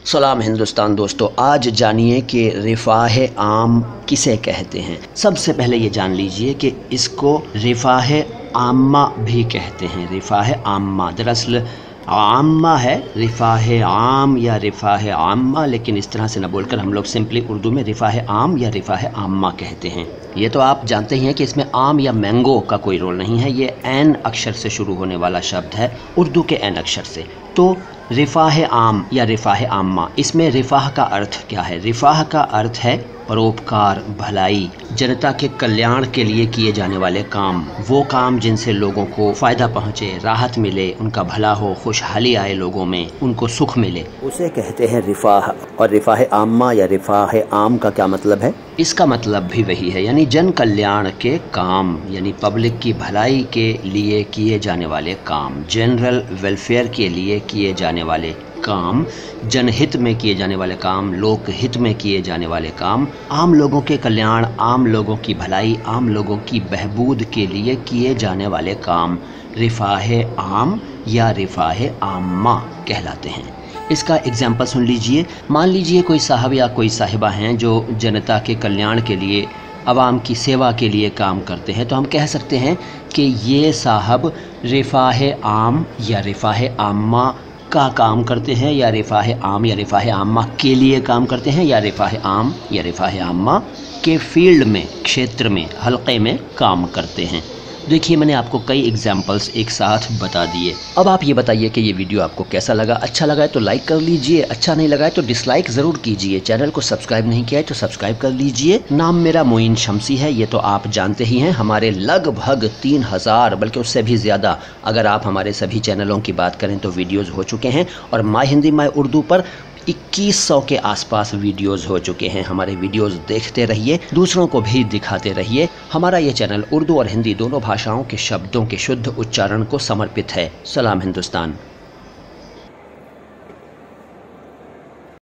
सलाम हिंदुस्तान दोस्तों, आज जानिए कि रिफ़ाह आम किसे कहते हैं। सबसे पहले ये जान लीजिए कि इसको रिफ़ाह आम्मा भी कहते हैं। रिफ़ाह आम्मा दरअसल आम्मा है, रिफ़ाह आम या रिफ़ाह आम्मा, लेकिन इस तरह से न बोलकर हम लोग सिंपली उर्दू में रिफ़ाह आम या रिफ़ाह आम्मा कहते हैं। ये तो आप जानते ही हैं कि इसमें आम या मैंगो का कोई रोल नहीं है। ये एन अक्षर से शुरू होने वाला शब्द है, उर्दू के एन अक्षर से। तो रिफ़ाह आम या रिफ़ाह आम्मा, इसमें रिफ़ाह का अर्थ क्या है? रिफ़ाह का अर्थ है परोपकार, भलाई, जनता के कल्याण के लिए किए जाने वाले काम, वो काम जिनसे लोगों को फ़ायदा पहुँचे, राहत मिले, उनका भला हो, खुशहाली आए लोगों में, उनको सुख मिले, उसे कहते हैं रिफ़ाह। और रिफ़ाह आम्मा या रिफ़ाह आम का क्या मतलब है? इसका मतलब भी वही है, यानी जन कल्याण के काम, यानी पब्लिक की भलाई के लिए किए जाने वाले काम, जनरल वेलफेयर के लिए किए जाने वाले काम, जनहित में किए जाने वाले काम, लोक हित में किए जाने वाले काम, आम लोगों के कल्याण, आम लोगों की भलाई, आम लोगों की बहबूद के लिए किए जाने वाले काम रिफ़ाह आम या रिफ़ाह आम्मा कहलाते हैं। इसका एग्जाम्पल सुन लीजिए। मान लीजिए कोई साहब या कोई साहिबा हैं जो जनता के कल्याण के लिए, आवाम की सेवा के लिए काम करते हैं, तो हम कह सकते हैं कि ये साहब रिफ़ाह आम या रिफ़ाह आम्मा का काम करते हैं, या रिफ़ाह आम या रिफ़ाह आम्मा के लिए काम करते हैं, या रिफ़ाह आम या रिफ़ाह आम्मा के फील्ड में, क्षेत्र में, हल्के में काम करते हैं। देखिए, मैंने आपको कई एग्जाम्पल्स एक साथ बता दिए। अब आप ये बताइए कि ये वीडियो आपको कैसा लगा। अच्छा लगा है तो लाइक कर लीजिए, अच्छा नहीं लगा है तो डिसलाइक ज़रूर कीजिए। चैनल को सब्सक्राइब नहीं किया है तो सब्सक्राइब कर लीजिए। नाम मेरा मोइन शम्सी है, ये तो आप जानते ही हैं। हमारे लगभग 3000 बल्कि उससे भी ज़्यादा, अगर आप हमारे सभी चैनलों की बात करें तो वीडियोज़ हो चुके हैं। और माय हिंदी माय उर्दू पर 2100 के आसपास वीडियोस हो चुके हैं। हमारे वीडियोस देखते रहिए, दूसरों को भी दिखाते रहिए। हमारा ये चैनल उर्दू और हिंदी दोनों भाषाओं के शब्दों के शुद्ध उच्चारण को समर्पित है। सलाम हिंदुस्तान।